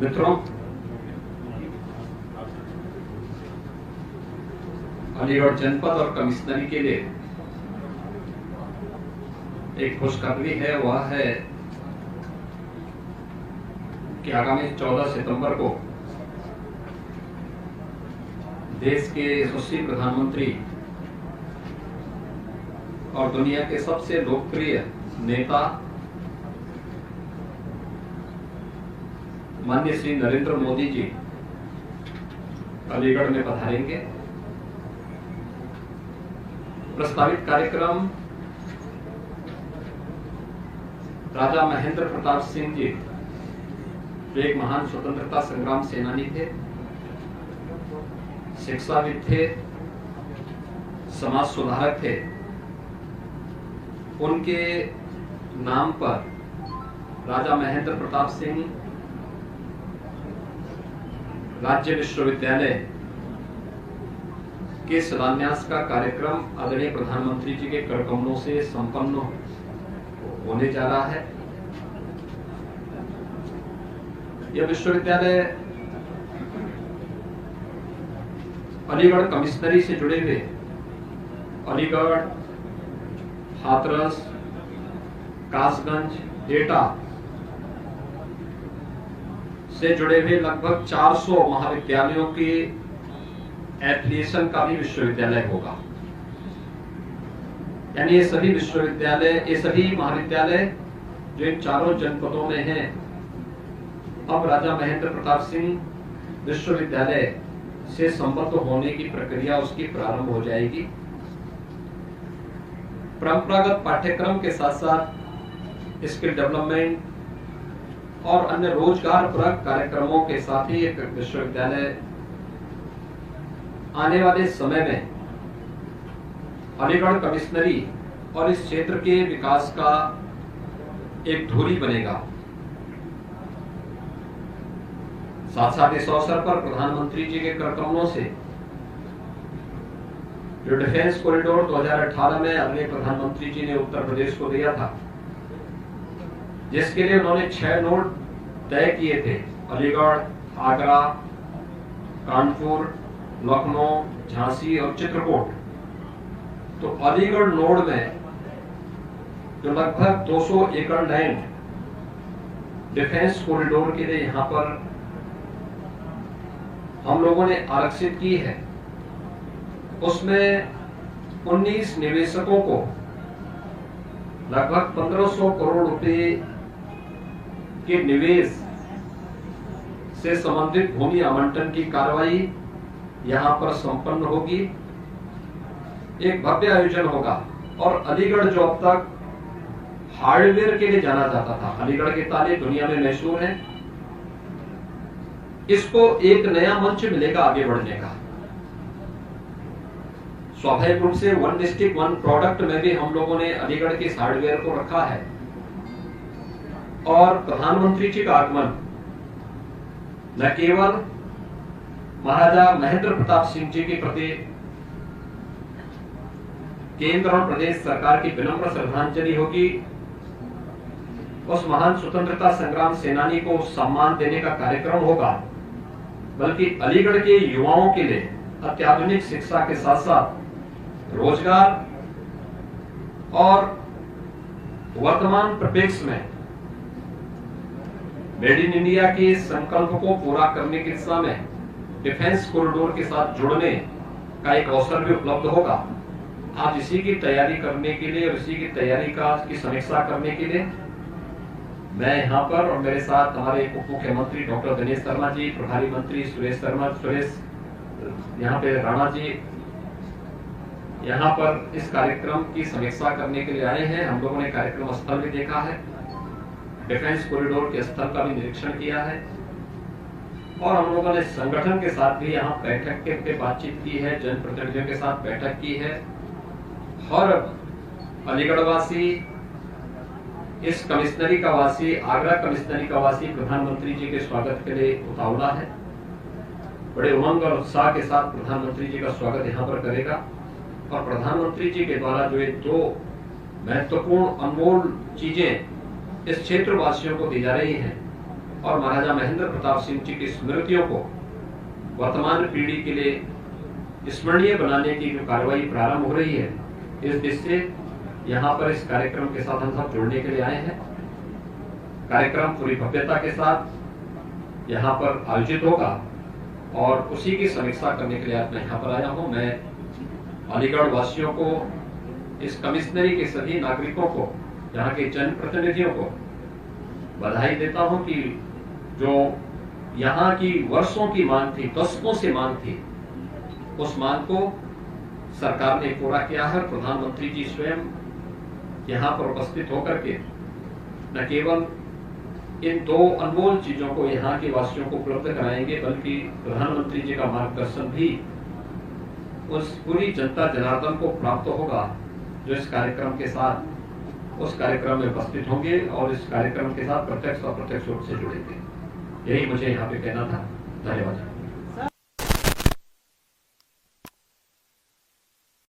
मित्रों, अलीगढ़ जनपद और कमिश्नरी के लिए एक खुशखबरी है। वह है कि आगामी 14 सितंबर को देश के यशस्वी प्रधानमंत्री और दुनिया के सबसे लोकप्रिय नेता माननीय श्री नरेंद्र मोदी जी अलीगढ़ में पधारेंगे। प्रस्तावित कार्यक्रम राजा महेंद्र प्रताप सिंह जी, जो एक महान स्वतंत्रता संग्राम सेनानी थे, शिक्षाविद थे, समाज सुधारक थे, उनके नाम पर राजा महेंद्र प्रताप सिंह राज्य विश्वविद्यालय के शिलान्यास का कार्यक्रम आदरणीय प्रधानमंत्री जी के कर कमलों से संपन्न होने जा रहा है। यह विश्वविद्यालय अलीगढ़ कमिश्नरी से जुड़े हुए अलीगढ़, हाथरस, कासगंज, एटा से जुड़े हुए लगभग 400 महाविद्यालयों के एफिलिएशन का भी विश्वविद्यालय होगा। यानी ये सभी विश्वविद्यालय, ये सभी महाविद्यालय जो इन चारों जनपदों में हैं, अब राजा महेंद्र प्रताप सिंह विश्वविद्यालय से संबद्ध होने की प्रक्रिया उसकी प्रारंभ हो जाएगी। परंपरागत पाठ्यक्रम के साथ साथ स्किल डेवलपमेंट और अन्य रोजगार परक कार्यक्रमों के साथ ही एक विश्वविद्यालय आने वाले समय में अलीगढ़ कमिश्नरी और इस क्षेत्र के विकास का एक धुरी बनेगा। साथ साथ इस अवसर पर प्रधानमंत्री जी के कर कमलों से जो डिफेंस कॉरिडोर 2018 में अपने प्रधानमंत्री जी ने उत्तर प्रदेश को दिया था, जिसके लिए उन्होंने 6 नोड तय किए थे: अलीगढ़, आगरा, कानपुर, लखनऊ, झांसी और चित्रकूट। तो अलीगढ़ नोड में जो लगभग 200 एकड़ लैंड डिफेंस कॉरिडोर के लिए यहां पर हम लोगों ने आरक्षित की है, उसमें 19 निवेशकों को लगभग 1500 करोड़ रुपए के निवेश से संबंधित भूमि आवंटन की कार्रवाई यहां पर संपन्न होगी। एक भव्य आयोजन होगा। और अलीगढ़ जो अब तक हार्डवेयर के लिए जाना जाता था, अलीगढ़ के ताले दुनिया में मशहूर हैं, इसको एक नया मंच मिलेगा आगे बढ़ने का। स्वाभाविक रूप से वन डिस्ट्रिक्ट वन प्रोडक्ट में भी हम लोगों ने अलीगढ़ के इस हार्डवेयर को रखा है। और प्रधानमंत्री जी का आगमन न केवल महाराजा महेंद्र प्रताप सिंह जी के प्रति केंद्र और प्रदेश सरकार की विनम्र श्रद्धांजलि होगी, उस महान स्वतंत्रता संग्राम सेनानी को सम्मान देने का कार्यक्रम होगा, बल्कि अलीगढ़ के युवाओं के लिए अत्याधुनिक शिक्षा के साथ साथ रोजगार और वर्तमान परिप्रेक्ष्य में मेड इन इंडिया के संकल्प को पूरा करने की दिशा में डिफेंस कॉरिडोर के साथ जुड़ने का एक अवसर भी उपलब्ध होगा। आज इसी की तैयारी करने के लिए और इसी की तैयारी की समीक्षा करने के लिए मैं यहाँ पर और मेरे साथ हमारे उप मुख्यमंत्री डॉक्टर दिनेश शर्मा जी, प्रभारी मंत्री सुरेश यहाँ पे राणा जी यहाँ पर इस कार्यक्रम की समीक्षा करने के लिए आए हैं। हम लोगों ने कार्यक्रम स्थल भी देखा है, डिफेंस कॉरिडोर के स्थल का भी निरीक्षण किया है और हम लोगों ने संगठन के साथ भी यहाँ बैठक के बातचीत की है, जनप्रतिनिधियों के साथ बैठक की है। और अलीगढ़ वासी, इस कमिश्नरी का वासी, आगरा कमिश्नरी का वासी प्रधानमंत्री जी के स्वागत के लिए उतावला है। बड़े उमंग और उत्साह के साथ प्रधानमंत्री जी का स्वागत यहाँ पर करेगा और प्रधानमंत्री जी के द्वारा जो ये 2 महत्वपूर्ण अनमोल चीजें इस क्षेत्र वासियों को दी जा रही हैं और महाराजा महेंद्र प्रताप सिंह जी की स्मृतियों को वर्तमान पीढ़ी के लिए स्मरणीय बनाने की जो कार्रवाई प्रारंभ हो रही है, इस दृष्टि से यहाँ पर इस कार्यक्रम के साथ हम सब जुड़ने के लिए आए हैं। कार्यक्रम पूरी भव्यता के साथ यहाँ पर आयोजित होगा और उसी की समीक्षा करने के लिए आज मैं यहाँ पर आया हूँ। मैं अलीगढ़ वासियों को, इस कमिश्नरी के सभी नागरिकों को, यहाँ के जनप्रतिनिधियों को बधाई देता हूँ कि जो यहाँ की वर्षों की मांग थी, दशकों से मांग थी, उस मांग को सरकार ने पूरा किया है। प्रधानमंत्री जी स्वयं यहाँ पर उपस्थित होकर के न केवल इन दो अनमोल चीजों को यहाँ के वासियों को उपलब्ध कराएंगे, बल्कि प्रधानमंत्री जी का मार्गदर्शन भी उस पूरी जनता जनार्दन को प्राप्त होगा जो इस कार्यक्रम के साथ उस कार्यक्रम में उपस्थित होंगे और इस कार्यक्रम के साथ प्रत्यक्ष और अप्रत्यक्ष रूप से जुड़ेंगे। यही मुझे यहाँ पे कहना था। धन्यवाद।